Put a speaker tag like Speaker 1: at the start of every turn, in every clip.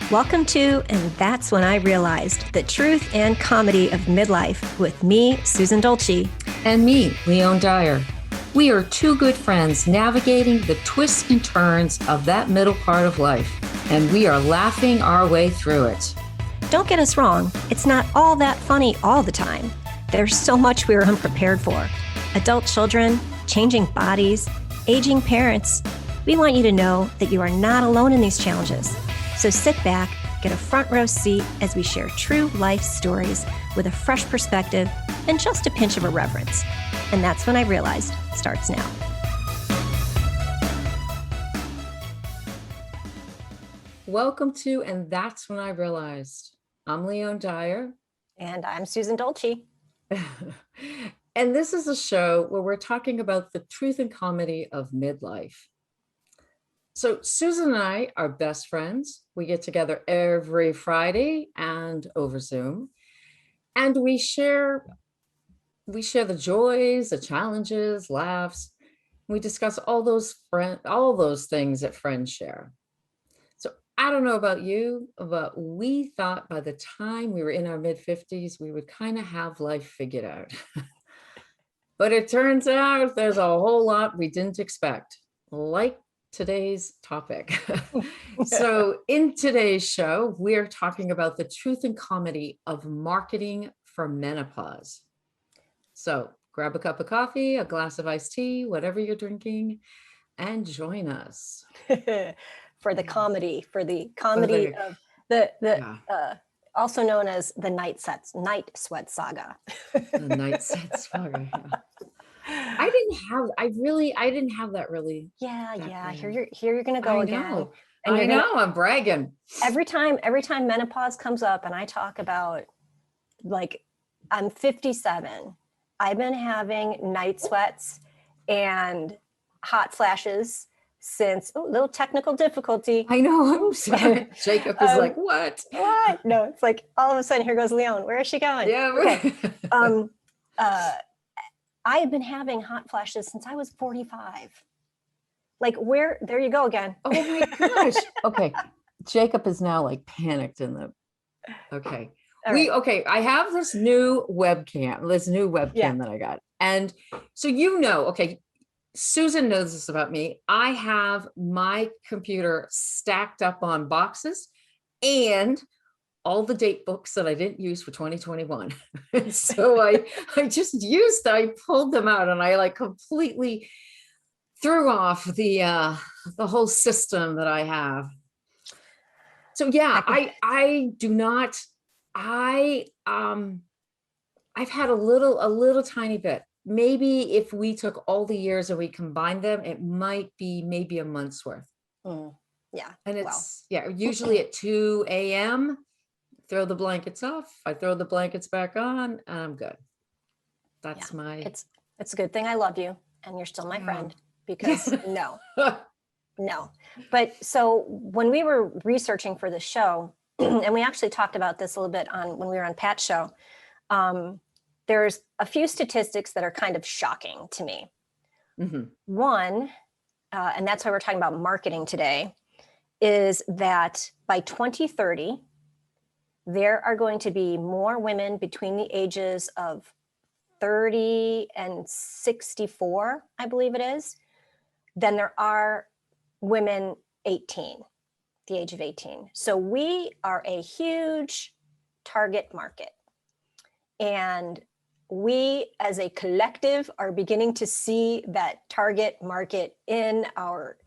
Speaker 1: Welcome to And That's When I Realized, the truth and comedy of midlife with me, Susan Dolci.
Speaker 2: And me, Leone Dyer. We are two good friends navigating the twists and turns of that middle part of life, and we are laughing our way through it.
Speaker 1: Don't get us wrong, it's not all that funny all the time. There's so much we are unprepared for. Adult children, changing bodies, aging parents. We want you to know that you are not alone in these challenges. So sit back, get a front row seat as we share true life stories with a fresh perspective and just a pinch of irreverence. And That's When I Realized starts now.
Speaker 2: Welcome to And That's When I Realized. I'm Leone Dyer.
Speaker 1: And I'm Susan Dolci.
Speaker 2: And this is a show where we're talking about the truth and comedy of midlife. So Susan and I are best friends. We get together every Friday and over Zoom, and we share the joys, the challenges, laughs. We discuss all those things that friends share. So I don't know about you, but we thought by the time we were in our mid-50s, we would kind of have life figured out. But it turns out there's a whole lot we didn't expect, like today's topic. So in today's show, we're talking about the truth and comedy of marketing for menopause. So grab a cup of coffee, a glass of iced tea, whatever you're drinking, and join us.
Speaker 1: for the comedy of also known as the Night Sweat Saga.
Speaker 2: The Night Sweat Saga. I didn't have that really.
Speaker 1: Yeah. Here you're gonna go again. And
Speaker 2: I'm bragging.
Speaker 1: Every time menopause comes up and I talk about, like, I'm 57, I've been having night sweats and hot flashes since little technical difficulty.
Speaker 2: I know. I'm sorry. Jacob is like, what?
Speaker 1: No, it's like all of a sudden here goes Leone. Where is she going?
Speaker 2: Yeah.
Speaker 1: Okay. I have been having hot flashes since I was 45. Like, there you go again.
Speaker 2: Oh my gosh. Okay. Jacob is now like panicked in the, okay.
Speaker 1: Right.
Speaker 2: I have this new webcam that I got. And so, okay, Susan knows this about me. I have my computer stacked up on boxes and all the date books that I didn't use for 2021. So I pulled them out and I like completely threw off the whole system that I have. So yeah, I've had a little tiny bit. Maybe if we took all the years and we combined them, it might be maybe a month's worth.
Speaker 1: Yeah.
Speaker 2: And it's usually at 2 a.m. Throw the blankets off. I throw the blankets back on and I'm good. That's
Speaker 1: it's a good thing I love you and you're still my friend, because no. But so when we were researching for the show, and we actually talked about this a little bit when we were on Pat's show, there's a few statistics that are kind of shocking to me. Mm-hmm. One, and that's why we're talking about marketing today, is that by 2030, there are going to be more women between the ages of 30 and 64, I believe it is, than there are women the age of 18. So we are a huge target market. And we as a collective are beginning to see that target market in our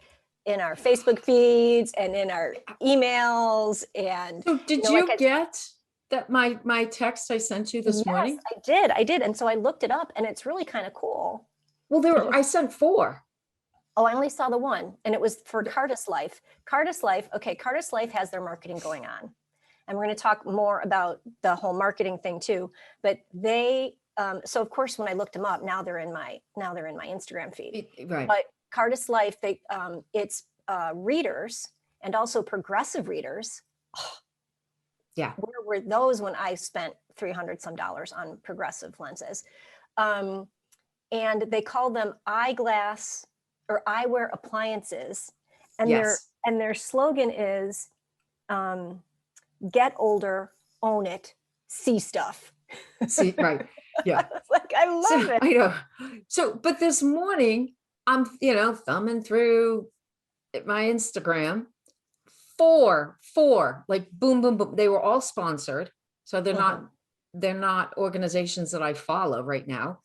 Speaker 1: Facebook feeds and in our emails. And
Speaker 2: so did you get that my text I sent you this morning?
Speaker 1: I did. And so I looked it up and it's really kind of cool.
Speaker 2: Well, I sent 4.
Speaker 1: Oh, I only saw the one, and it was for Cardis Life. Cardis Life has their marketing going on. And we're going to talk more about the whole marketing thing too. But they, so of course, when I looked them up, now they're in my Instagram feed.
Speaker 2: Right.
Speaker 1: But Cardis Life, it's readers and also progressive readers.
Speaker 2: Yeah.
Speaker 1: Where were those when I spent 300 some dollars on progressive lenses? And they call them eyeglass or eyewear appliances. And
Speaker 2: Yes.
Speaker 1: their slogan is get older, own it, see stuff.
Speaker 2: See, right. Yeah.
Speaker 1: It's like, I
Speaker 2: So
Speaker 1: love it.
Speaker 2: I know. So, but this morning I'm, thumbing through my Instagram, four, like boom, boom, boom. They were all sponsored. So they're not organizations that I follow right now.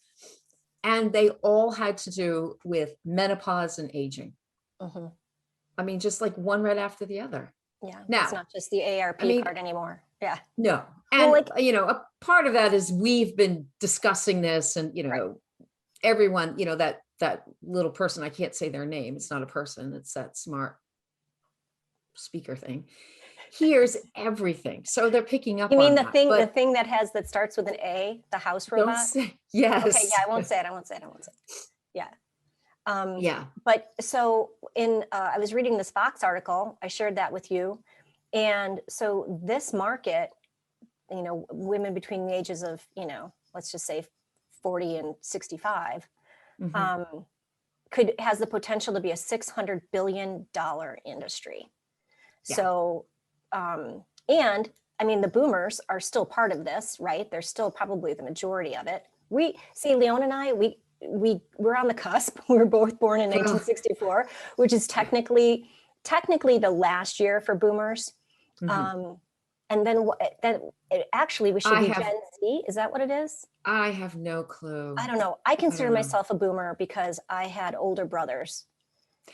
Speaker 2: And they all had to do with menopause and aging.
Speaker 1: Mhm.
Speaker 2: I mean, just like one right after the other.
Speaker 1: Yeah, it's
Speaker 2: Now,
Speaker 1: not just the
Speaker 2: I
Speaker 1: ARP
Speaker 2: mean,
Speaker 1: card anymore. Yeah.
Speaker 2: no.
Speaker 1: Well,
Speaker 2: And,
Speaker 1: like,
Speaker 2: a part of that is we've been discussing this and,
Speaker 1: right.
Speaker 2: everyone, that little person, I can't say their name. It's not a person. It's that smart speaker thing. Hears everything. So they're picking up
Speaker 1: You mean
Speaker 2: on
Speaker 1: the
Speaker 2: that,
Speaker 1: thing,
Speaker 2: but
Speaker 1: that starts with an A, the house
Speaker 2: don't
Speaker 1: robot?
Speaker 2: say,
Speaker 1: Okay,
Speaker 2: yes.
Speaker 1: yeah, I won't say it. I won't say it. I won't say it. Yeah.
Speaker 2: Yeah.
Speaker 1: But so I was reading this Fox article. I shared that with you. And so this market, women between the ages of, let's just say 40 and 65,
Speaker 2: Mhm.
Speaker 1: has the potential to be a $600 billion industry.
Speaker 2: Yeah.
Speaker 1: So, and I mean, the boomers are still part of this, right? They're still probably the majority of it. We see Leone and I, we're on the cusp. We were both born in
Speaker 2: Well,
Speaker 1: 1964, which is technically the last year for boomers.
Speaker 2: mhm.
Speaker 1: And then actually we should
Speaker 2: I
Speaker 1: be
Speaker 2: have
Speaker 1: Gen Z. Is that what it is?
Speaker 2: I have no clue.
Speaker 1: I don't know. I
Speaker 2: I
Speaker 1: consider
Speaker 2: don't know.
Speaker 1: myself a boomer because I had older brothers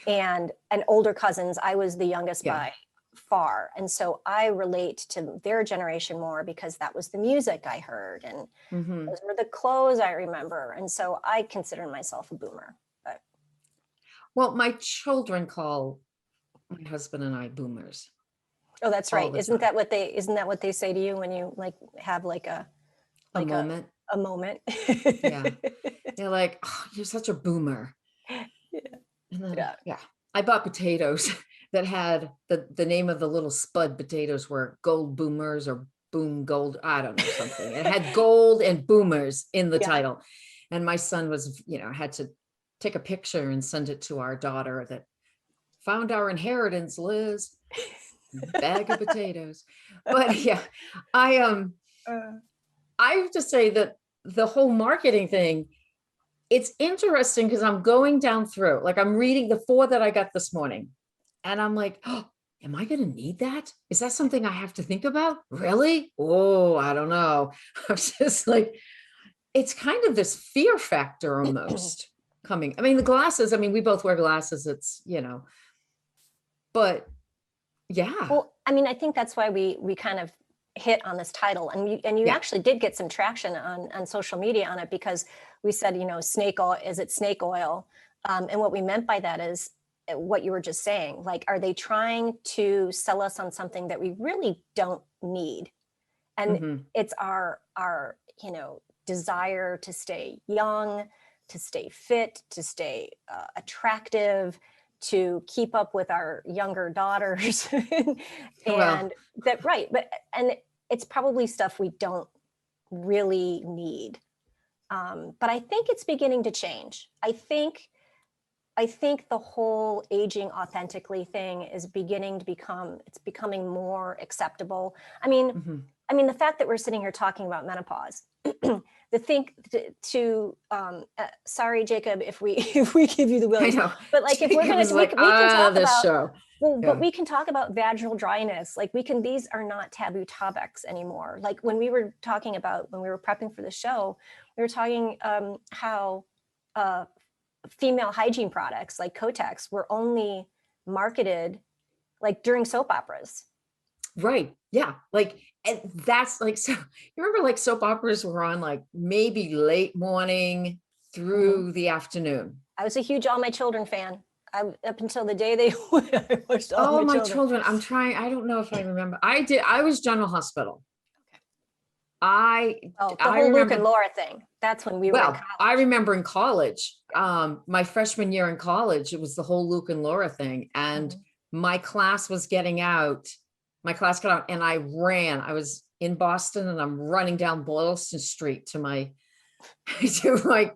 Speaker 1: and older cousins. I was the youngest
Speaker 2: Yeah.
Speaker 1: by far. And so I relate to their generation more because that was the music I heard and
Speaker 2: Mhm.
Speaker 1: those were the clothes I remember. And so I consider myself a boomer. But
Speaker 2: Well, my children call my husband and I boomers
Speaker 1: oh, that's
Speaker 2: all
Speaker 1: right.
Speaker 2: the time.
Speaker 1: Isn't that what they say to you when you like have
Speaker 2: A
Speaker 1: like a
Speaker 2: moment.
Speaker 1: a moment?
Speaker 2: Yeah. They're like, "Oh, you're such a boomer."
Speaker 1: Yeah.
Speaker 2: And then,
Speaker 1: Yeah.
Speaker 2: yeah, I bought potatoes that had the name of the little spud potatoes were gold boomers or boom gold. I don't know, something. It had gold and boomers in the
Speaker 1: Yeah.
Speaker 2: title. And my son was, had to take a picture and send it to our daughter that found our inheritance, Liz, bag of potatoes. But yeah, I
Speaker 1: Uh,
Speaker 2: I have to say that the whole marketing thing, it's interesting because I'm going down through, like I'm reading the four that I got this morning, and I'm like, oh, am I going to need that? Is that something I have to think about? Really? Oh, I don't know. I'm just like, it's kind of this fear factor almost coming. I mean, the glasses, I mean, we both wear glasses. It's, but yeah.
Speaker 1: Well, I mean, I think that's why we kind of hit on this title, and you
Speaker 2: Yeah.
Speaker 1: actually did get some traction on social media on it because we said, snake oil, is it snake oil? And what we meant by that is what you were just saying. Like, are they trying to sell us on something that we really don't need? And
Speaker 2: Hmm.
Speaker 1: it's our desire to stay young, to stay fit, to stay attractive, to keep up with our younger daughters.
Speaker 2: Well,
Speaker 1: And that, right, and it's probably stuff we don't really need. But I think it's beginning to change. I think the whole aging authentically thing is beginning to it's becoming more acceptable. I mean,
Speaker 2: mhm.
Speaker 1: the fact that we're sitting here talking about menopause, sorry, Jacob, if we if we give you the
Speaker 2: I
Speaker 1: willies,
Speaker 2: know.
Speaker 1: but like if we're
Speaker 2: Jacob
Speaker 1: gonna
Speaker 2: was like,
Speaker 1: we can talk
Speaker 2: this
Speaker 1: about,
Speaker 2: show.
Speaker 1: well, but
Speaker 2: Yeah.
Speaker 1: we can talk about vaginal dryness. Like these are not taboo topics anymore. Like when we were prepping for the show, we were talking how female hygiene products like Kotex were only marketed like during soap operas.
Speaker 2: Right. Yeah. Like, and that's like, so you remember like soap operas were on like maybe late morning
Speaker 1: Mhm.
Speaker 2: through the afternoon.
Speaker 1: I was a huge All My Children fan. Up until the day they I watched All
Speaker 2: Oh,
Speaker 1: My
Speaker 2: my
Speaker 1: Children.
Speaker 2: children. I don't know if I remember. I was General Hospital. I,
Speaker 1: Oh, the
Speaker 2: I
Speaker 1: whole Luke and
Speaker 2: remember,
Speaker 1: Laura thing. That's when we were in
Speaker 2: well, I
Speaker 1: college.
Speaker 2: remember in college, my freshman year in college, it was the whole Luke and Laura thing. And
Speaker 1: Mhm.
Speaker 2: my class was getting out my class got out and I ran. I was in Boston and I'm running down Boylston Street to my to my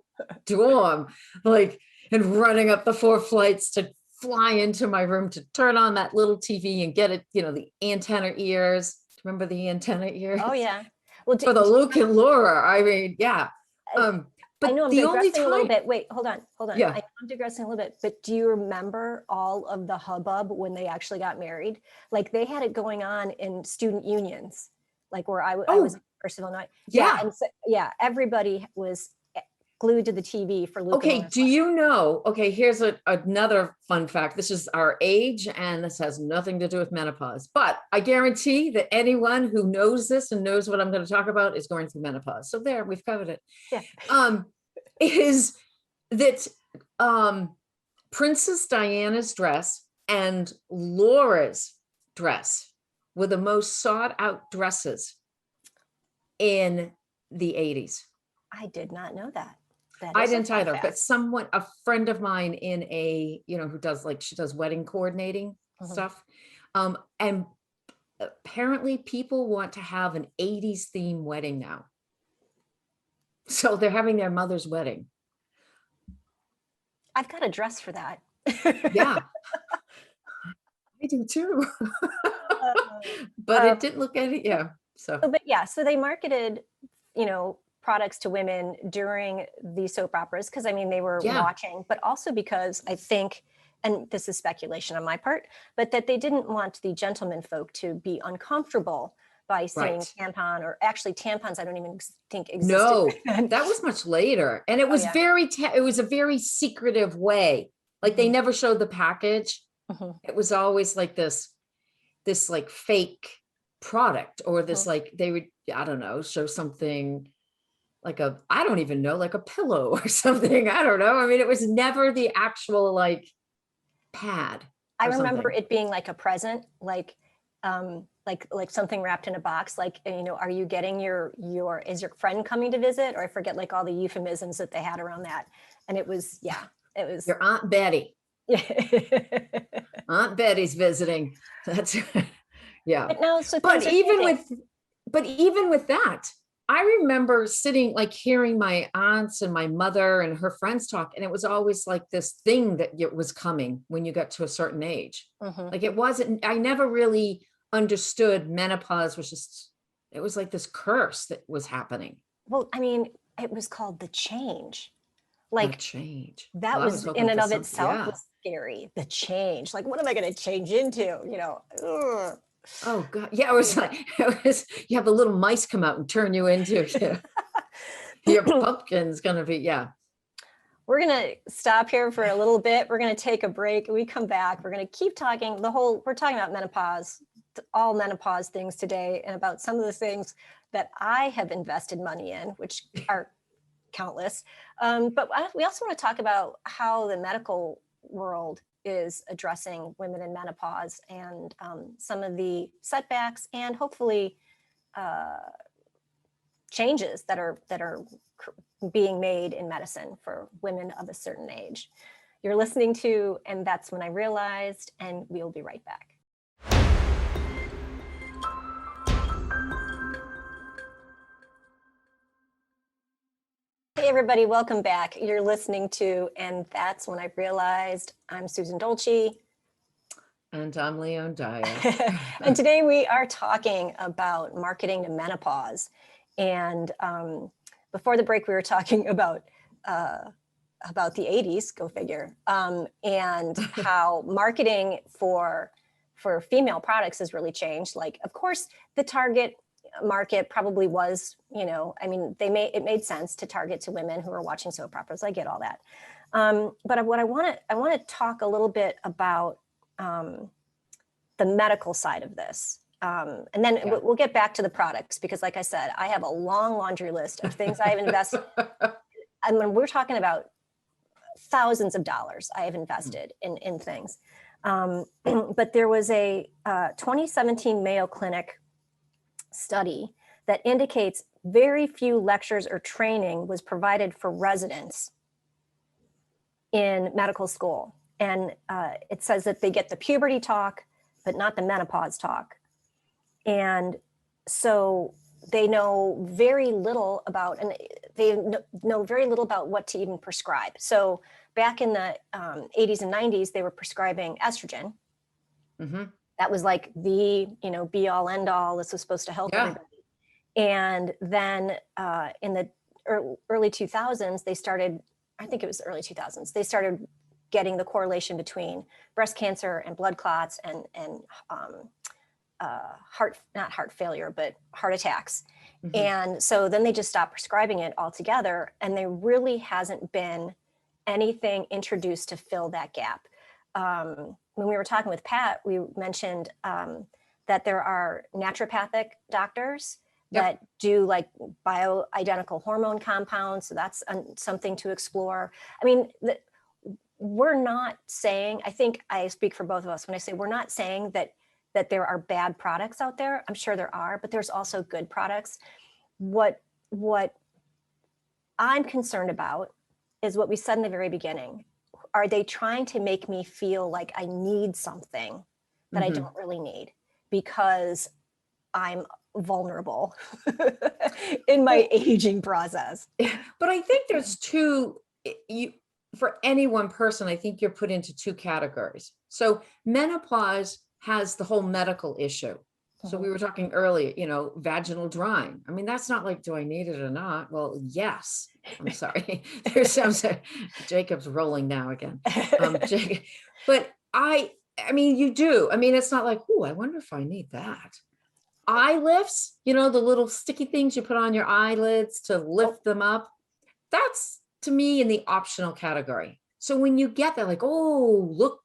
Speaker 2: dorm, like, and running up the 4 flights to fly into my room to turn on that little TV and get it, the antenna ears. Remember the antenna ears?
Speaker 1: Oh yeah. Well,
Speaker 2: For the Luke and Laura. I mean, yeah.
Speaker 1: I
Speaker 2: But
Speaker 1: know I'm
Speaker 2: the only
Speaker 1: digressing a little
Speaker 2: time,
Speaker 1: bit. Wait, hold on.
Speaker 2: yeah.
Speaker 1: I know I'm digressing a little bit, but do you remember all of the hubbub when they actually got married? Like they had it going on in student unions, like where I was
Speaker 2: Oh,
Speaker 1: at the University of Illinois.
Speaker 2: yeah.
Speaker 1: And so, yeah, everybody was glued to the TV for Luke and
Speaker 2: Okay,
Speaker 1: Laura's
Speaker 2: do
Speaker 1: wedding.
Speaker 2: you know? Okay, here's another fun fact. This is our age, and this has nothing to do with menopause. But I guarantee that anyone who knows this and knows what I'm going to talk about is going through menopause. So there, we've covered it.
Speaker 1: Yeah.
Speaker 2: Is that Princess Diana's dress and Laura's dress were the most sought out dresses in the 80s.
Speaker 1: I did not know that.
Speaker 2: I didn't either, but a friend of mine in who does she does wedding coordinating stuff. And apparently people want to have an 80s theme wedding now. So they're having their mother's wedding.
Speaker 1: I've got a dress for that.
Speaker 2: Yeah. I do too. But it didn't look any, yeah. So
Speaker 1: they marketed, products to women during the soap operas because they were watching, but also because I think, and this is speculation on my part, but that they didn't want the gentleman folk to be uncomfortable by seeing tampon, or actually tampons I don't even think existed.
Speaker 2: No, that was much later. And it was it was a very secretive way. Like they never showed the package. It was always like this like fake product, or this like they would, I don't know, show something like I don't even know, like a pillow or something. I don't know. I mean, it was never the actual like pad.
Speaker 1: I remember it being like a present, like something wrapped in a box, like, are you getting is your friend coming to visit? Or I forget like all the euphemisms that they had around that. And it was
Speaker 2: your Aunt Betty. Aunt Betty's visiting. That's yeah. But even with that, I remember sitting, like hearing my aunts and my mother and her friends talk, and it was always like this thing that it was coming when you got to a certain age. Like it wasn't, I never really understood menopause was just, it was like this curse that was happening.
Speaker 1: Well, I mean, it was called the change. Like
Speaker 2: change.
Speaker 1: That was in and of itself was scary. The change. Like, what am I going to change into? Ugh.
Speaker 2: Oh God. Yeah. You have a little mice come out and turn you into your pumpkin's going to be, yeah.
Speaker 1: We're going to stop here for a little bit. We're going to take a break. We come back. We're going to keep talking we're talking about menopause, all menopause things today, and about some of the things that I have invested money in, which are countless. But we also want to talk about how the medical world is addressing women in menopause, and some of the setbacks and hopefully changes that are being made in medicine for women of a certain age. You're listening to And That's When I Realized, and we'll be right back. Hey everybody, welcome back. You're listening to And That's When I Realized. I'm Susan Dolci.
Speaker 2: And I'm Leone Dyer.
Speaker 1: And today we are talking about marketing to menopause. And before the break, we were talking about the 80s, go figure, and how marketing for female products has really changed. Like, of course, the target market probably was, it made sense to target to women who are watching soap operas. I get all that. But what I want to talk a little bit about the medical side of this. And then we'll get back to the products, because like I said, I have a long laundry list of things I have invested. And when we're talking about thousands of dollars I have invested in things. But there was a 2017 Mayo Clinic study that indicates very few lectures or training was provided for residents in medical school. And it says that they get the puberty talk, but not the menopause talk. And so they know very little about, and they know very little about what to even prescribe. So back in the 80s and 90s, they were prescribing estrogen.
Speaker 2: Mm-hmm.
Speaker 1: That was like the, be all end all. This was supposed to help everybody. And then in the early 2000s, they started, I think it was early 2000s, they started getting the correlation between breast cancer and blood clots and not heart failure, but heart attacks. Mm-hmm. And so then they just stopped prescribing it altogether. And there really hasn't been anything introduced to fill that gap. When we were talking with Pat, we mentioned that there are naturopathic doctors that do like bioidentical hormone compounds. So that's something to explore. I mean, we're not saying, I think I speak for both of us when I say we're not saying that there are bad products out there. I'm sure there are, but there's also good products. What I'm concerned about is what we said in the very beginning. Are they trying to make me feel like I need something that I don't really need because I'm vulnerable in my aging process?
Speaker 2: But I think there's for any one person, I think you're put into two categories. So menopause has the whole medical issue. So we were talking earlier, vaginal drying. I mean, that's not like, do I need it or not? Well, yes. I'm sorry. Jacob's rolling now again. But I mean, you do. I mean, it's not like, oh, I wonder if I need that. Eye lifts, the little sticky things you put on your eyelids to lift them up. That's, to me, in the optional category. So when you get that, like, oh, look,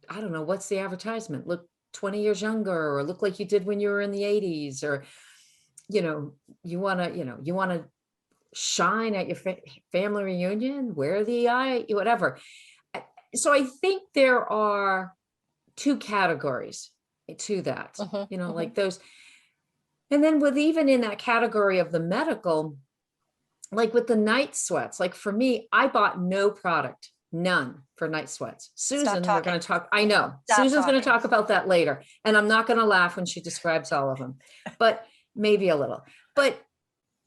Speaker 2: I don't know, what's the advertisement? Look 20 years younger, or look like you did when you were in the 80s, or, you want to shine at your family reunion, wear the eye, whatever. So I think there are two categories to that, like those. And then even in that category of the medical, like with the night sweats, like for me, I bought no product, none for night sweats. Susan, we're going to talk. I know Susan's going to talk about that later. And I'm not going to laugh when she describes all of them, but maybe a little. But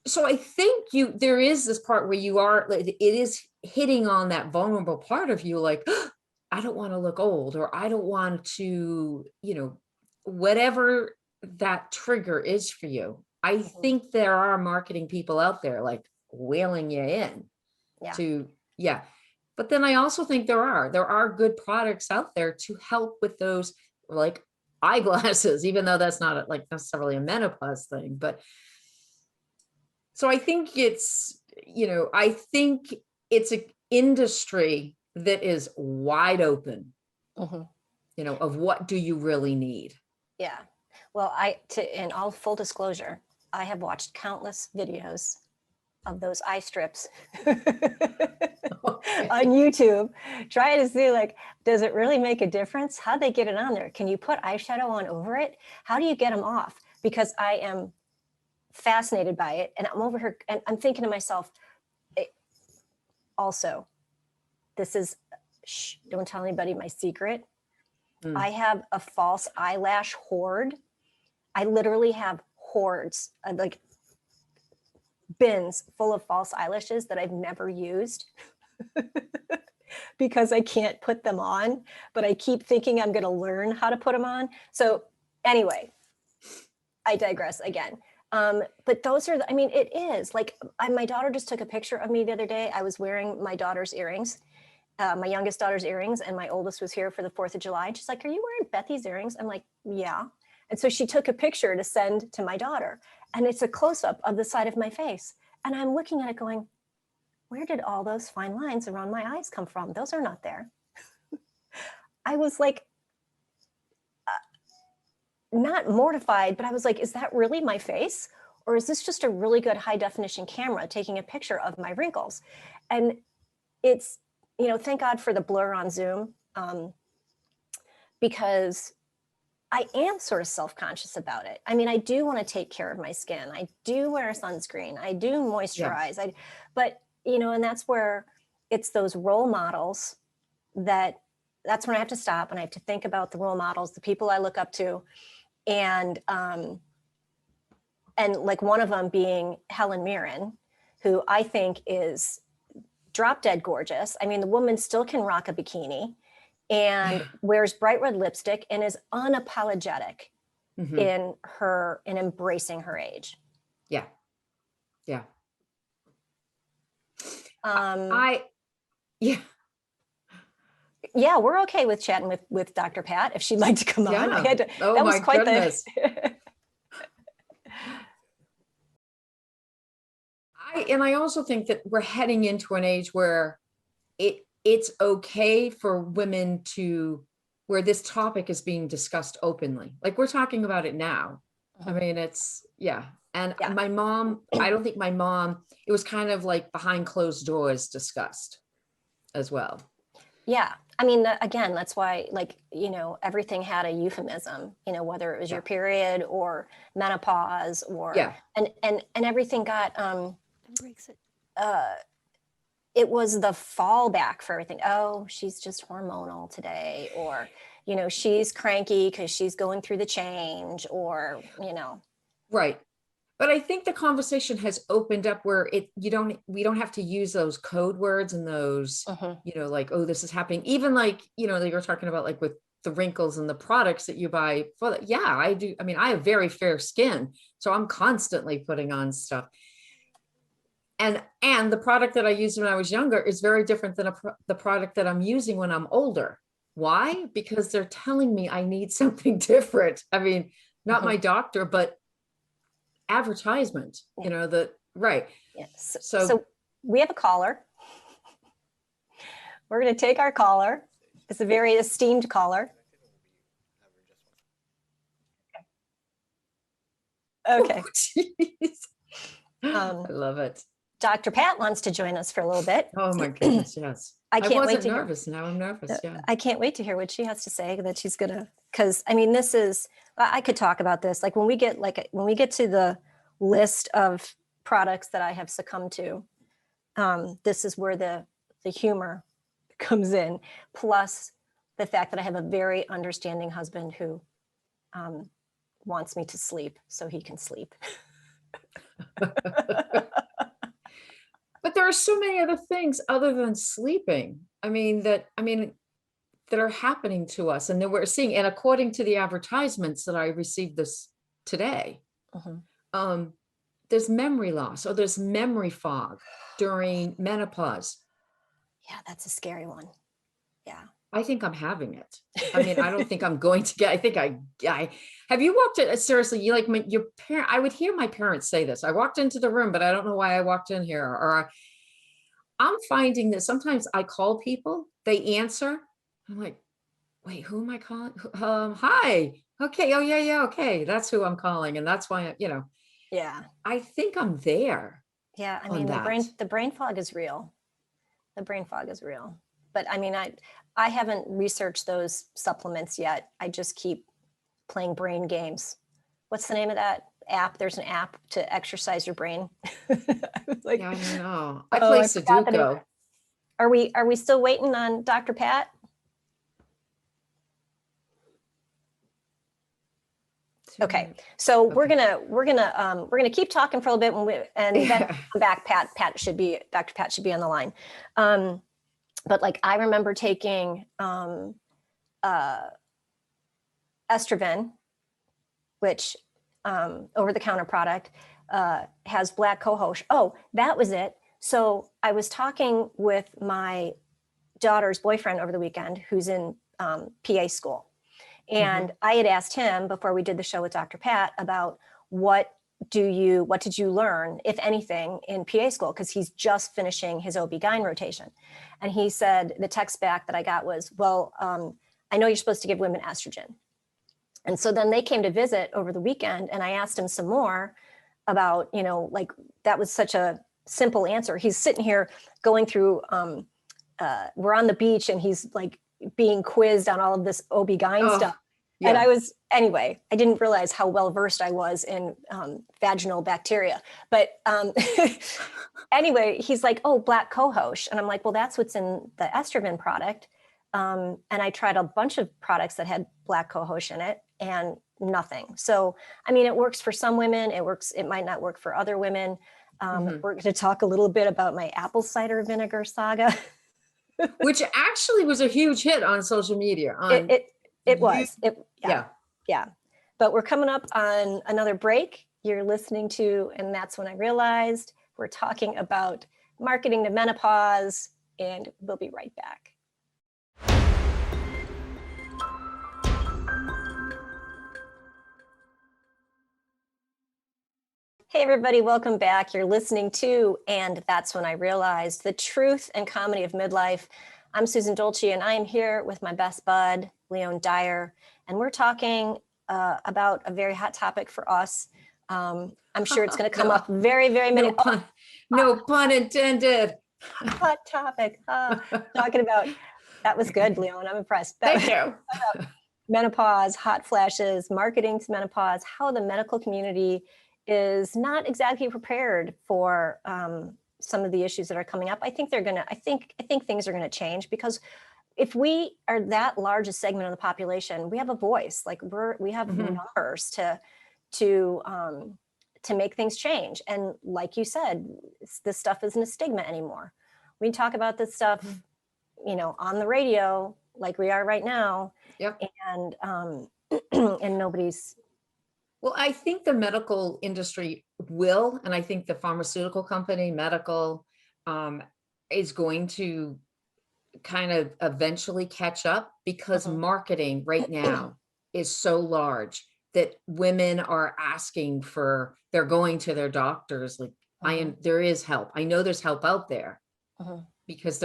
Speaker 2: so I think there is this part where it is hitting on that vulnerable part of you, like, oh, I don't want to look old, or I don't want to, whatever that trigger is for you. I think there are marketing people out there like wheeling you in but then I also think there are good products out there to help with those, like eyeglasses, even though that's not like necessarily a menopause thing. But so I think it's an industry that is wide open, of what do you really need?
Speaker 1: Yeah. Well, in all full disclosure, I have watched countless videos of those eye strips on YouTube, trying to see, like, does it really make a difference? How'd they get it on there? Can you put eyeshadow on over it? How do you get them off? Because I am fascinated by it. And I'm over here and I'm thinking to myself, also, this is, don't tell anybody my secret. I have a false eyelash hoard. I literally have hoards, like bins full of false eyelashes that I've never used because I can't put them on, but I keep thinking I'm going to learn how to put them on. So anyway, I digress again. But those are, it is like, my daughter just took a picture of me the other day. I was wearing my daughter's earrings, my youngest daughter's earrings, and my oldest was here for the 4th of July. And she's like, are you wearing Bethy's earrings? I'm like, yeah. And so she took a picture to send to my daughter, and it's a close-up of the side of my face. And I'm looking at it going, where did all those fine lines around my eyes come from? Those are not there. I was like, not mortified, but I was like, is that really my face? Or is this just a really good high definition camera taking a picture of my wrinkles? And it's, thank God for the blur on Zoom, because I am sort of self-conscious about it. I do want to take care of my skin. I do wear sunscreen. I do moisturize. And that's where it's those role models that's when I have to stop and I have to think about the role models, the people I look up to. And And like one of them being Helen Mirren, who I think is drop dead gorgeous. I mean, the woman still can rock a bikini and wears bright red lipstick and is unapologetic in embracing her age.
Speaker 2: Yeah. Yeah. Yeah.
Speaker 1: Yeah, we're okay with chatting with Dr. Pat if she'd like to come on. I had to,
Speaker 2: oh
Speaker 1: that was
Speaker 2: my
Speaker 1: quite
Speaker 2: goodness. I also think that we're heading into an age where it's okay for women where this topic is being discussed openly. Like we're talking about it now. I mean, it's, yeah. And my mom, I don't think my mom, it was kind of like behind closed doors discussed as well.
Speaker 1: Yeah. I mean, again, that's why, like, you know, everything had a euphemism, you know, whether it was your period or menopause or, and everything got, it was the fallback for everything. Oh, she's just hormonal today, or, you know, she's cranky because she's going through the change, or, you know.
Speaker 2: Right. But I think the conversation has opened up where we don't have to use those code words and those, you know, like, oh, this is happening. Even like, you know, you're talking about like with the wrinkles and the products that you buy for that. Yeah, I do. I mean, I have very fair skin, so I'm constantly putting on stuff. And the product that I used when I was younger is very different than the product that I'm using when I'm older. Why? Because they're telling me I need something different. I mean, not my doctor, but advertisement, you know, right.
Speaker 1: Yes. So we have a caller. We're going to take our caller. It's a very esteemed caller. Okay.
Speaker 2: I love it.
Speaker 1: Dr. Pat wants to join us for a little bit.
Speaker 2: Oh my goodness, yes.
Speaker 1: I
Speaker 2: wasn't nervous. Now I'm nervous. Yeah.
Speaker 1: I can't wait to hear what she has to say, that she's gonna, because I mean, this is, I could talk about this. Like when we get to the list of products that I have succumbed to, this is where the humor comes in. Plus the fact that I have a very understanding husband who wants me to sleep so he can sleep.
Speaker 2: But there are so many other things other than sleeping. that are happening to us and that we're seeing. And according to the advertisements that I received this today, there's memory loss or there's memory fog during menopause.
Speaker 1: Yeah, that's a scary one. Yeah.
Speaker 2: I think I'm having it. I mean, I don't think I'm going to get, I think I have you walked in, seriously, you like your parent, I would hear my parents say this. I walked into the room, but I don't know why I walked in here. Or I'm finding that sometimes I call people, they answer. I'm like, wait, who am I calling? Hi. Okay. Oh yeah. Yeah. Okay. That's who I'm calling. And that's why,
Speaker 1: yeah,
Speaker 2: I think I'm there.
Speaker 1: Yeah. I mean, the brain fog is real. The brain fog is real. But I mean, I haven't researched those supplements yet. I just keep playing brain games. What's the name of that app? There's an app to exercise your brain.
Speaker 2: Like, yeah, I don't know. I play Sudoku.
Speaker 1: Are we still waiting on Dr. Pat? Okay, so we're gonna keep talking for a little bit, and then come back. Dr. Pat should be on the line. But like I remember taking Estroven, which over-the-counter product, has black cohosh. Oh, that was it. So I was talking with my daughter's boyfriend over the weekend, who's in PA school. And I had asked him before we did the show with Dr. Pat about what did you learn, if anything, in PA school? Because he's just finishing his OB-GYN rotation. And he said, the text back that I got was, well, I know you're supposed to give women estrogen. And so then they came to visit over the weekend, and I asked him some more about, like that was such a simple answer. He's sitting here going through, we're on the beach and he's like being quizzed on all of this OB-GYN stuff. Yeah. And I didn't realize how well versed I was in vaginal bacteria. But anyway, he's like, oh, black cohosh. And I'm like, well, that's what's in the Estroven product. And I tried a bunch of products that had black cohosh in it. and nothing. So, I mean, it works for some women. It might not work for other women. We're going to talk a little bit about my apple cider vinegar saga.
Speaker 2: Which actually was a huge hit on social media.
Speaker 1: It was.
Speaker 2: Yeah.
Speaker 1: Yeah. But we're coming up on another break. You're listening to, and that's when I realized we're talking about marketing to menopause, and we'll be right back. Hey everybody, welcome back. You're listening to And That's When I Realized, the truth and comedy of midlife. I'm Susan Dolci, and I am here with my best bud, Leone Dyer, and we're talking about a very hot topic for us. I'm sure it's going to come up very, very many.
Speaker 2: No pun intended.
Speaker 1: Hot topic. Talking about, that was good, Leone. I'm impressed.
Speaker 2: Thank you.
Speaker 1: Menopause, hot flashes, marketing to menopause, how the medical community is not exactly prepared for some of the issues that are coming up. I think things are going to change, because if we are that large a segment of the population, we have a voice. Like we have numbers to make things change. And like you said, this stuff isn't a stigma anymore. We talk about this stuff, on the radio, like we are right now.
Speaker 2: Yep.
Speaker 1: And and nobody's.
Speaker 2: Well, I think the medical industry will, and I think the pharmaceutical company, medical, is going to kind of eventually catch up, because marketing right now is so large that women are asking for, they're going to their doctors like, there is help. I know there's help out there, because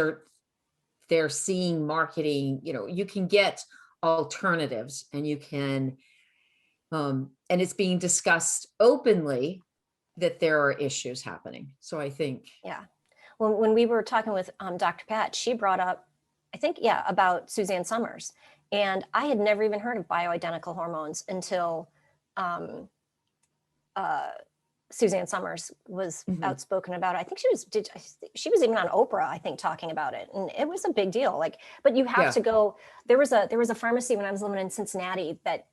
Speaker 2: they're seeing marketing, you can get alternatives, and you can, and it's being discussed openly that there are issues happening. So I think.
Speaker 1: Yeah. Well, when we were talking with Dr. Pat, she brought up, I think, about Suzanne Summers. And I had never even heard of bioidentical hormones until Suzanne Summers was outspoken about it. I think she was even on Oprah, I think, talking about it. And it was a big deal. Like, but you have to go, there was a pharmacy when I was living in Cincinnati that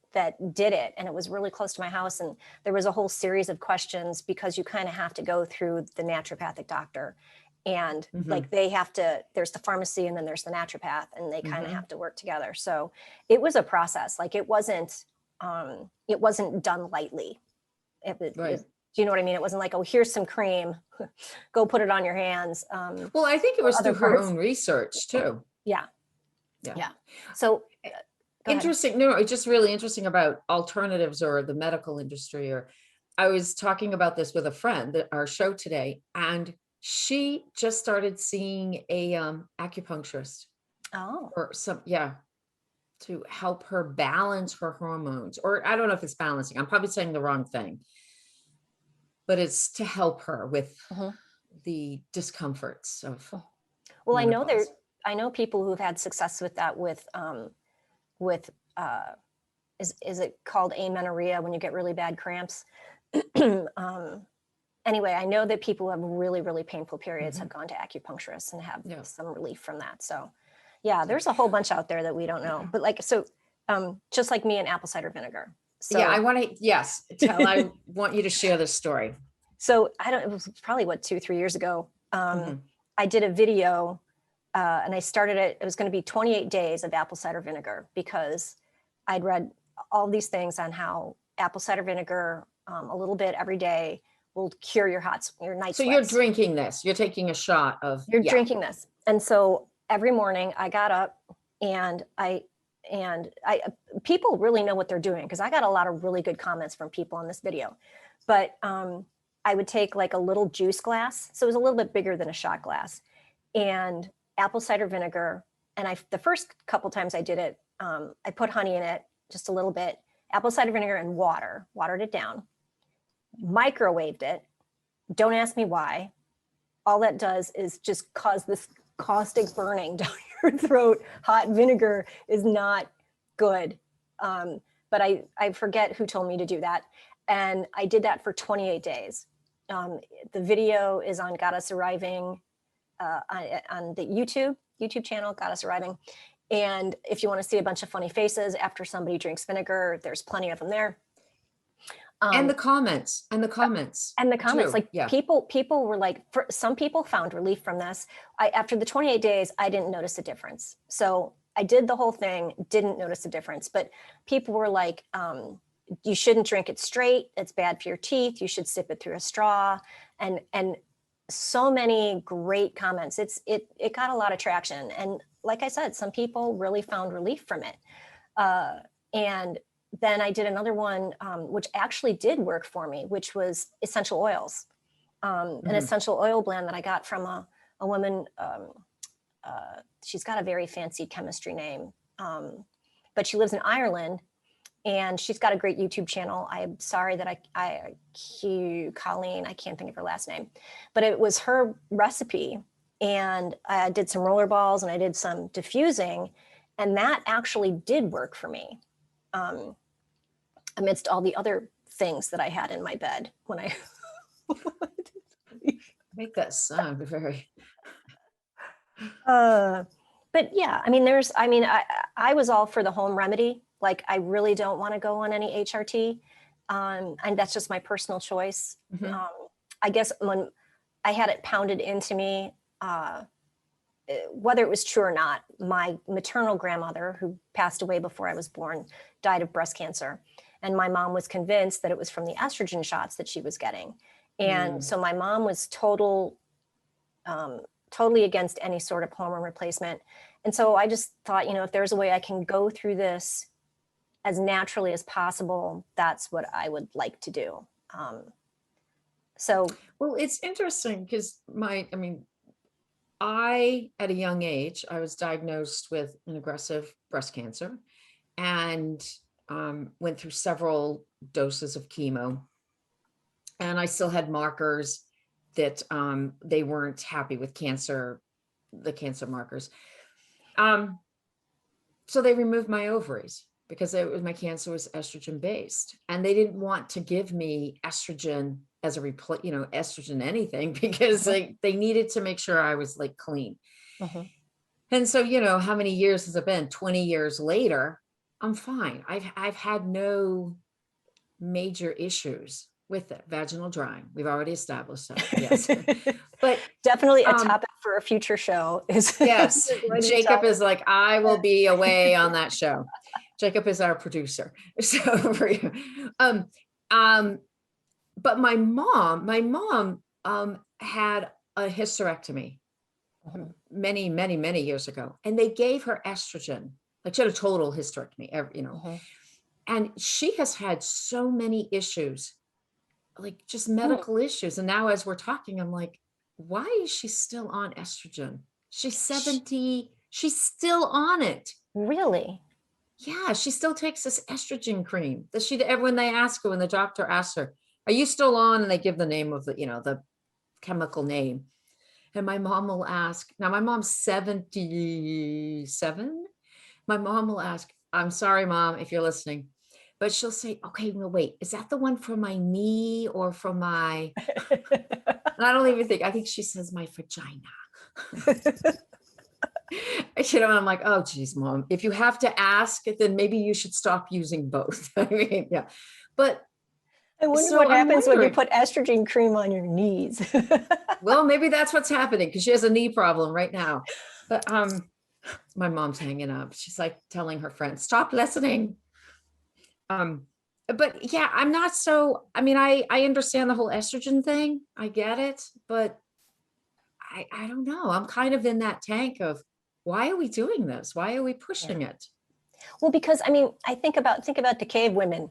Speaker 1: did it, and it was really close to my house. And there was a whole series of questions, because you kind of have to go through the naturopathic doctor. And like there's the pharmacy, and then there's the naturopath, and they kind of have to work together. So it was a process. Like it wasn't done lightly. Do you know what I mean? It wasn't like, oh, here's some cream, go put it on your hands.
Speaker 2: Well, I think it was through her own research too.
Speaker 1: Yeah. So
Speaker 2: interesting. No, it's just really interesting about alternatives or the medical industry. Or I was talking about this with a friend at our show today, and she just started seeing a acupuncturist. Or to help her balance her hormones. Or I don't know if it's balancing. I'm probably saying the wrong thing. But it's to help her with the discomforts of.
Speaker 1: Well, menopause. I know people who've had success with that is it called amenorrhea, when you get really bad cramps? Anyway, I know that people who have really, really painful periods have gone to acupuncturists and have some relief from that. So there's a whole bunch out there that we don't know. But just like me and apple cider vinegar. So,
Speaker 2: I want to, I want you to share this story.
Speaker 1: So it was probably 2-3 years ago. I did a video and I started it was going to be 28 days of apple cider vinegar, because I'd read all these things on how apple cider vinegar, a little bit every day, will cure your night sweats.
Speaker 2: You're drinking this, you're taking a shot of.
Speaker 1: You're drinking this. And so every morning I got up, and people really know what they're doing, because I got a lot of really good comments from people on this video. But I would take like a little juice glass, so it was a little bit bigger than a shot glass, and apple cider vinegar. And the first couple times I did it, I put honey in it, just a little bit, apple cider vinegar and watered it down, microwaved it. Don't ask me why. All that does is just cause this caustic burning down your throat. Hot vinegar is not good. But I forget who told me to do that. And I did that for 28 days. The video is on Goddess Arriving on the YouTube channel, Goddess Arriving. And if you want to see a bunch of funny faces after somebody drinks vinegar, there's plenty of them there.
Speaker 2: And the comments, and the comments
Speaker 1: Too. Like
Speaker 2: Yeah.
Speaker 1: people were like, some people found relief from this. After the 28 days, I didn't notice a difference. So I did the whole thing, didn't notice a difference, but people were like, you shouldn't drink it straight. It's bad for your teeth. You should sip it through a straw. And so many great comments. It got a lot of traction. And like I said, some people really found relief from it. And then I did another one, which actually did work for me, which was essential oils. An essential oil blend that I got from a woman. She's got a very fancy chemistry name, but she lives in Ireland, and she's got a great YouTube channel. I'm sorry that Colleen, I can't think of her last name, but it was her recipe. And I did some roller balls and I did some diffusing, and that actually did work for me. Amidst all the other things that I had in my bed when I
Speaker 2: Make that sound very.
Speaker 1: But yeah, I mean, I was all for the home remedy. Like, I really don't want to go on any HRT. And that's just my personal choice. I guess when I had it pounded into me, whether it was true or not, my maternal grandmother, who passed away before I was born, died of breast cancer. And my mom was convinced that it was from the estrogen shots that she was getting. And so my mom was totally against any sort of hormone replacement. And so I just thought, if there's a way I can go through this as naturally as possible, that's what I would like to do.
Speaker 2: Well, it's interesting because I, at a young age, I was diagnosed with an aggressive breast cancer and went through several doses of chemo. And I still had markers that they weren't happy with the cancer markers. So they removed my ovaries because my cancer was estrogen based, and they didn't want to give me estrogen as a estrogen anything, because they needed to make sure I was like clean. And so, how many years has it been? 20 years later, I'm fine. I've had no major issues with it. Vaginal drying, we've already established that. Yes. But
Speaker 1: definitely a topic for a future show is
Speaker 2: yes. Jacob is like, I will be away on that show. Jacob is our producer. So for you. But my mom had a hysterectomy many, many, many years ago, and they gave her estrogen. Like, she had a total hysterectomy, and she has had so many issues, like just medical issues. And now as we're talking, I'm like, why is she still on estrogen? She's 70, she's still on it.
Speaker 1: Really?
Speaker 2: Yeah, she still takes this estrogen cream that when they ask her, when the doctor asks her, are you still on? And they give the name of the chemical name. And my mom will ask, now my mom's 77. My mom will ask, I'm sorry, Mom, if you're listening, but she'll say, okay, no, wait, is that the one for my knee or for my, and I don't even think, I think she says my vagina. And I'm like, oh, geez, Mom, if you have to ask, then maybe you should stop using both. I mean, yeah. But
Speaker 1: I wonder what happens when you put estrogen cream on your knees.
Speaker 2: Well, maybe that's what's happening, because she has a knee problem right now. But my mom's hanging up. She's like telling her friends, stop listening. But yeah, I'm not so, I understand the whole estrogen thing. I get it, but I don't know. I'm kind of in that tank of, why are we doing this? Why are we pushing it?
Speaker 1: Well, because I think about the cave women,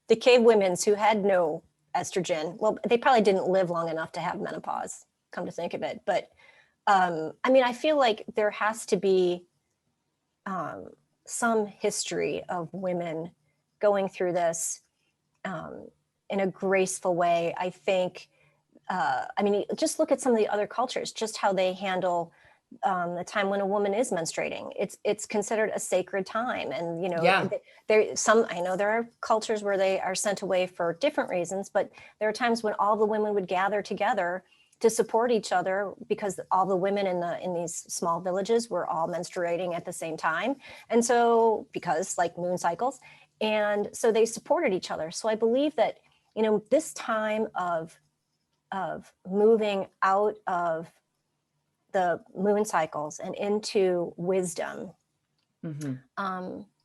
Speaker 1: the cave women who had no estrogen. Well, they probably didn't live long enough to have menopause, come to think of it. But I feel like there has to be some history of women going through this in a graceful way. I think, just look at some of the other cultures, just how they handle the time when a woman is menstruating. It's considered a sacred time. And, I know there are cultures where they are sent away for different reasons, but there are times when all the women would gather together to support each other, because all the women in these small villages were all menstruating at the same time. And so, because like moon cycles, and so they supported each other. So I believe that, this time of moving out of the moon cycles and into wisdom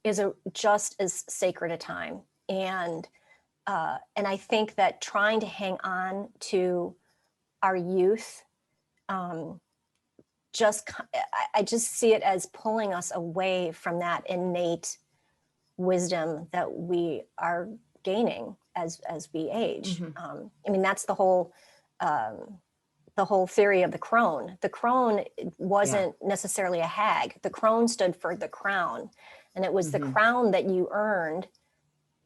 Speaker 1: is just as sacred a time. And I think that trying to hang on to our youth, I just see it as pulling us away from that innate wisdom that we are gaining as we age. I mean, that's the whole theory of the crone. The crone wasn't necessarily a hag. The crone stood for the crown, and it was the crown that you earned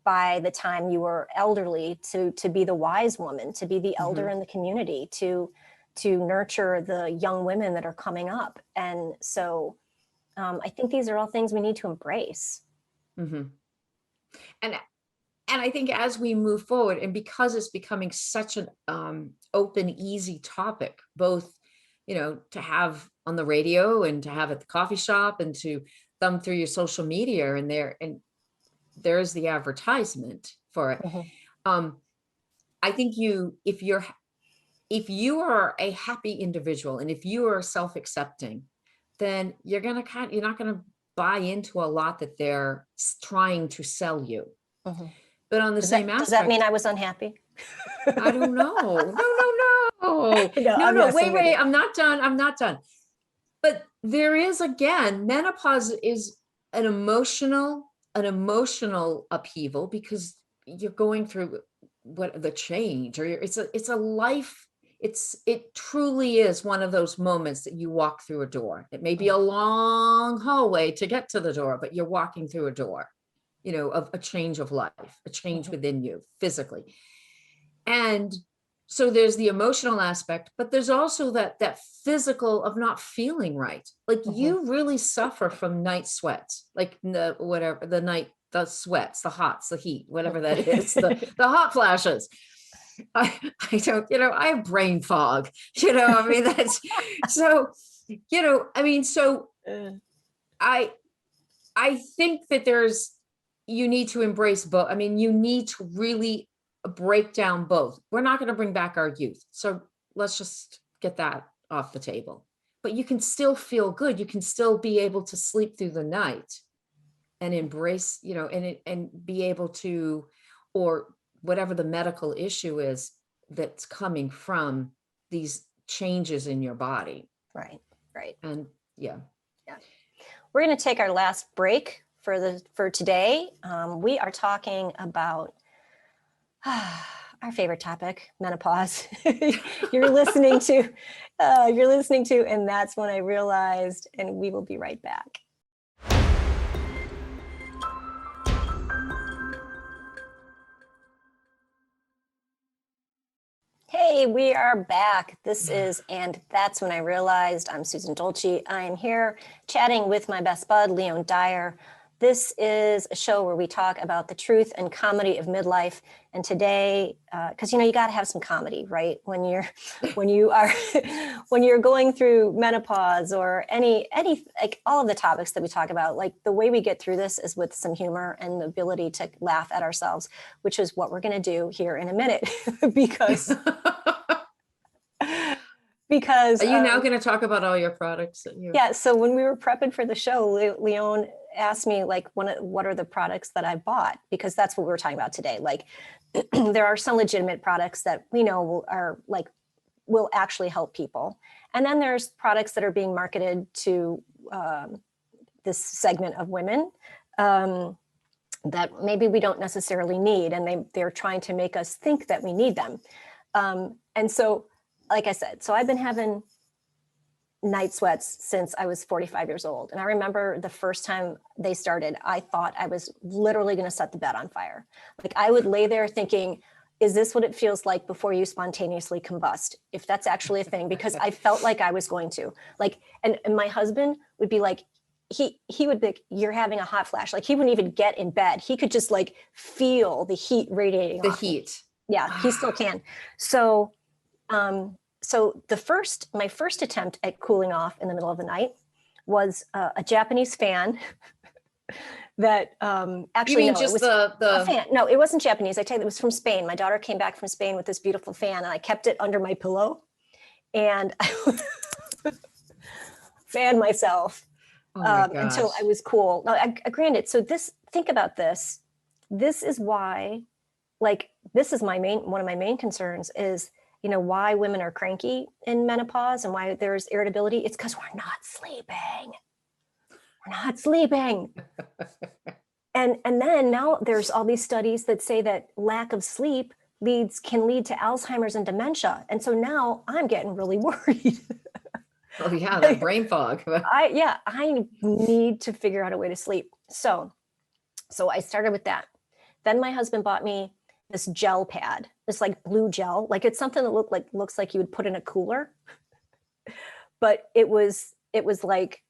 Speaker 1: by the time you were elderly to be the wise woman, to be the elder in the community, to nurture the young women that are coming up. And so I think these are all things we need to embrace.
Speaker 2: And I think as we move forward, and because it's becoming such an open, easy topic, both, to have on the radio and to have at the coffee shop and to thumb through your social media, and there's the advertisement for it. I think if you are a happy individual, and if you are self-accepting, then you're not going to buy into a lot that they're trying to sell you. But on the same aspect,
Speaker 1: does that mean I was unhappy?
Speaker 2: I don't know. No. Wait. I'm not done. But there is, again, menopause is an emotional upheaval, because you're going through the change, or it's a life. It truly is one of those moments that you walk through a door. It may be a long hallway to get to the door, but you're walking through a door, of a change of life, a change within you physically. And so there's the emotional aspect, but there's also that physical of not feeling right. Like you really suffer from night sweats, like the sweats, the hots, the heat, whatever that is, the hot flashes. I don't, I have brain fog, I mean, that's so, so I think that you need to embrace both. I mean, you need to really break down both. We're not going to bring back our youth, so let's just get that off the table. But you can still feel good. You can still be able to sleep through the night and embrace, and be able to, or whatever the medical issue is that's coming from these changes in your body.
Speaker 1: Right.
Speaker 2: And yeah.
Speaker 1: We're going to take our last break for today. We are talking about our favorite topic, menopause. You're listening to, and that's when I realized, and we will be right back. Hey, we are back. This is And That's When I Realized. I'm Susan Dolci. I am here chatting with my best bud, Leone Dyer. This is a show where we talk about the truth and comedy of midlife. And today, because you got to have some comedy, right? When you're going through menopause, or any like all of the topics that we talk about, like the way we get through this is with some humor and the ability to laugh at ourselves, which is what we're going to do here in a minute, because are
Speaker 2: you now going to talk about all your products that you?
Speaker 1: Yeah. So when we were prepping for the show, Leone asked me, like, what are the products that I bought? Because that's what we were talking about today. Like, there are some legitimate products that we know will actually help people. And then there's products that are being marketed to this segment of women that maybe we don't necessarily need. And they're trying to make us think that we need them. And so, like I said, so I've been having night sweats since I was 45 years old. And I remember the first time they started, I thought I was literally going to set the bed on fire. Like, I would lay there thinking, is this what it feels like before you spontaneously combust? If that's actually a thing, because I felt like I was going to, like, and my husband would be like, he would be, you're having a hot flash. Like, he wouldn't even get in bed. He could just like feel the heat radiating off him.
Speaker 2: Heat.
Speaker 1: Yeah, he still can. So, so my first attempt at cooling off in the middle of the night was a Japanese fan that
Speaker 2: You
Speaker 1: actually,
Speaker 2: mean
Speaker 1: no, it
Speaker 2: just
Speaker 1: was
Speaker 2: the
Speaker 1: a fan. No, it wasn't Japanese. I tell you, it was from Spain. My daughter came back from Spain with this beautiful fan, and I kept it under my pillow, and I fanned myself
Speaker 2: oh my
Speaker 1: until
Speaker 2: gosh.
Speaker 1: I was cool. Now, granted, so think about this. This is why, like, this is one of my main concerns is, why women are cranky in menopause and why there's irritability. It's because we're not sleeping. We're not sleeping. And then now there's all these studies that say that lack of sleep can lead to Alzheimer's and dementia. And so now I'm getting really worried.
Speaker 2: Oh yeah, that brain fog.
Speaker 1: I need to figure out a way to sleep. So I started with that. Then my husband bought me this gel pad, this like blue gel. Like it's something that looks like you would put in a cooler. But it was like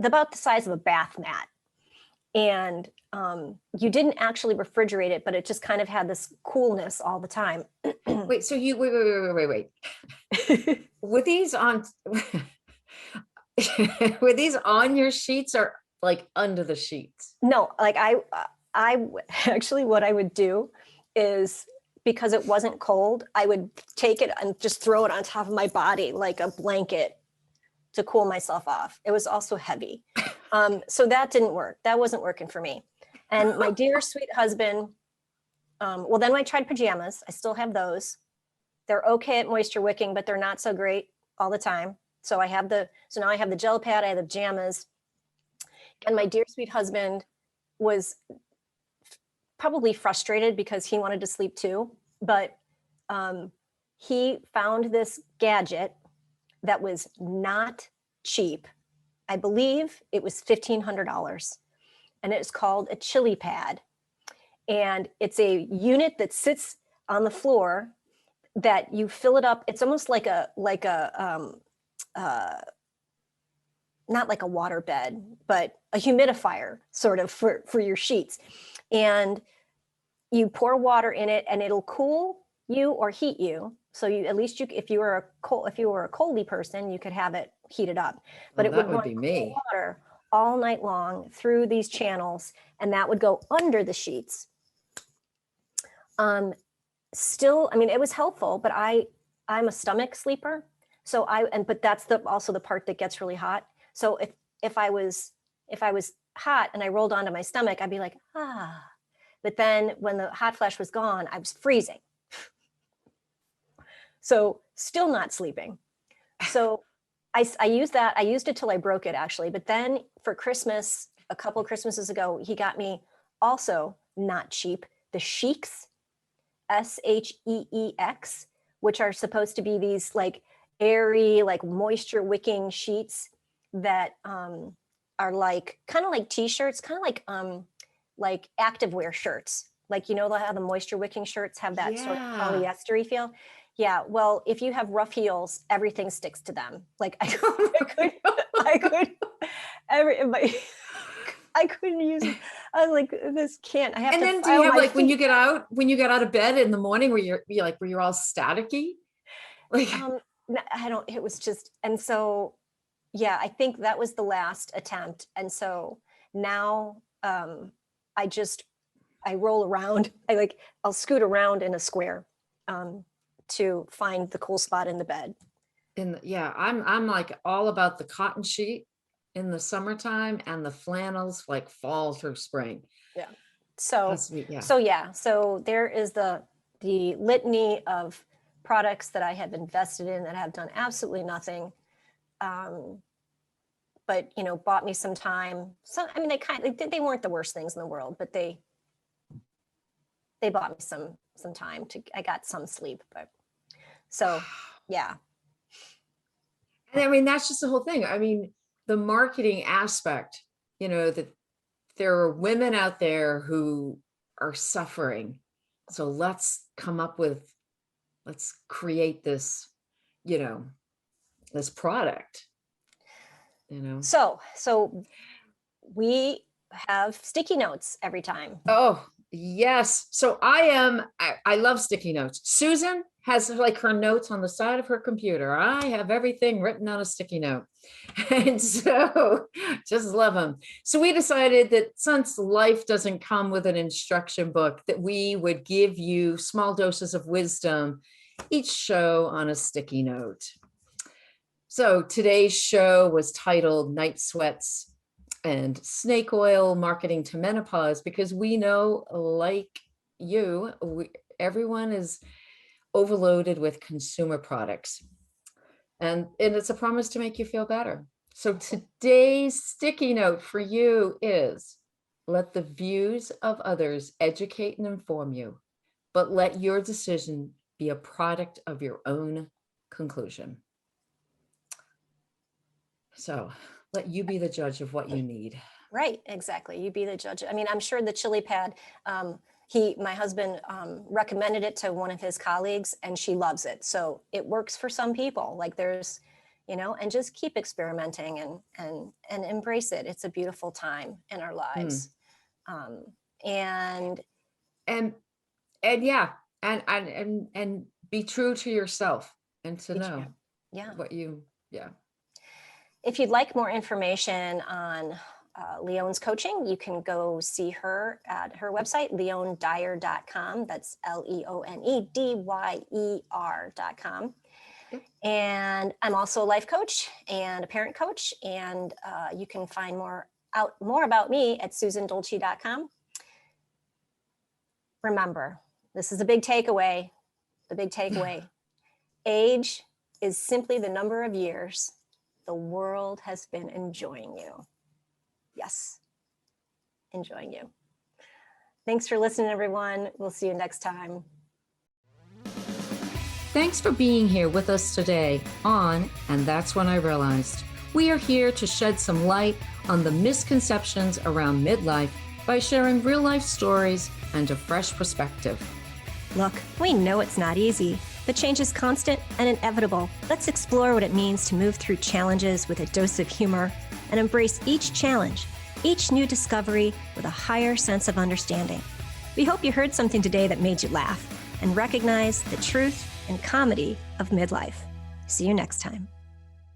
Speaker 1: about the size of a bath mat. And you didn't actually refrigerate it, but it just kind of had this coolness all the time.
Speaker 2: Wait, so wait. Were these on were these on your sheets or like under the sheets?
Speaker 1: No, like I actually, what I would do is, because it wasn't cold, I would take it and just throw it on top of my body like a blanket to cool myself off. It was also heavy. So that didn't work. That wasn't working for me. And my dear sweet husband, well, then I tried pajamas. I still have those. They're okay at moisture wicking, but they're not so great all the time. So now I have the gel pad, I have the pajamas. And my dear sweet husband was probably frustrated because he wanted to sleep too. But he found this gadget that was not cheap. I believe it was $1,500. And it's called a chili pad. And it's a unit that sits on the floor that you fill it up. It's almost like a not like a water bed, but a humidifier sort of for your sheets. And you pour water in it and it'll cool you or heat you. So at least if you were a coldy person, you could have it heated up. But
Speaker 2: Oh,
Speaker 1: it
Speaker 2: that
Speaker 1: would
Speaker 2: would
Speaker 1: run
Speaker 2: be
Speaker 1: cool
Speaker 2: me.
Speaker 1: water all night long through these channels, and that would go under the sheets. Still, I mean, it was helpful, but I'm a stomach sleeper. So but that's also the part that gets really hot. So if I was hot and I rolled onto my stomach, I'd be like, ah. But then when the hot flash was gone, I was freezing. So still not sleeping. So I used that. I used it till I broke it, actually. But then for Christmas, a couple of Christmases ago, he got me, also not cheap, the Sheiks, SHEEX, which are supposed to be these like airy, like moisture wicking sheets that are like kind of like t-shirts, kind of like activewear shirts. Like, how the moisture wicking shirts have that sort of polyester feel. Yeah, well, if you have rough heels, everything sticks to them. Like I couldn't use it. I was like, this can't. I have
Speaker 2: And
Speaker 1: to
Speaker 2: then do
Speaker 1: file
Speaker 2: you have
Speaker 1: my
Speaker 2: like when
Speaker 1: feet.
Speaker 2: you get out of bed in the morning where you're all staticky? Like
Speaker 1: I don't. It was just, and so yeah, I think that was the last attempt, and so now I roll around. I'll scoot around in a square to find the cool spot in the bed.
Speaker 2: I'm like all about the cotton sheet in the summertime and the flannels like fall through spring.
Speaker 1: Yeah. So
Speaker 2: Yeah.
Speaker 1: So there is the litany of products that I have invested in that have done absolutely nothing. But bought me some time. So I mean, they weren't the worst things in the world, but they bought me some time I got some sleep. But so yeah.
Speaker 2: And I mean, that's just the whole thing. I mean, the marketing aspect, that there are women out there who are suffering. So let's create this, this product,
Speaker 1: So we have sticky notes every time.
Speaker 2: Oh, yes. So I love sticky notes. Susan, has like her notes on the side of her computer. I have everything written on a sticky note. And so just love them. So we decided that since life doesn't come with an instruction book, that we would give you small doses of wisdom each show on a sticky note. So today's show was titled Night Sweats and Snake Oil Marketing to Menopause, because we know, like you, everyone is overloaded with consumer products. And it's a promise to make you feel better. So today's sticky note for you is, let the views of others educate and inform you, but let your decision be a product of your own conclusion. So let you be the judge of what you need.
Speaker 1: Right, exactly. You be the judge. I mean, I'm sure the chili pad, my husband recommended it to one of his colleagues, and she loves it. So it works for some people. Like there's, and just keep experimenting and embrace it. It's a beautiful time in our lives. And
Speaker 2: yeah, and be true to yourself and to know what you,
Speaker 1: If you'd like more information on Leone's coaching, you can go see her at her website, leonedyer.com. That's LeoneDyer.com. And I'm also a life coach and a parent coach. And you can find more about me at susandolci.com. Remember, this is a big takeaway. The big takeaway. Age is simply the number of years the world has been enjoying you. Yes, enjoying you. Thanks for listening, everyone. We'll see you next time.
Speaker 2: Thanks for being here with us today on And That's When I Realized. We are here to shed some light on the misconceptions around midlife by sharing real life stories and a fresh perspective.
Speaker 1: Look, we know it's not easy, but change is constant and inevitable. Let's explore what it means to move through challenges with a dose of humor and embrace each challenge, each new discovery with a higher sense of understanding. We hope you heard something today that made you laugh and recognize the truth and comedy of midlife. See you next time.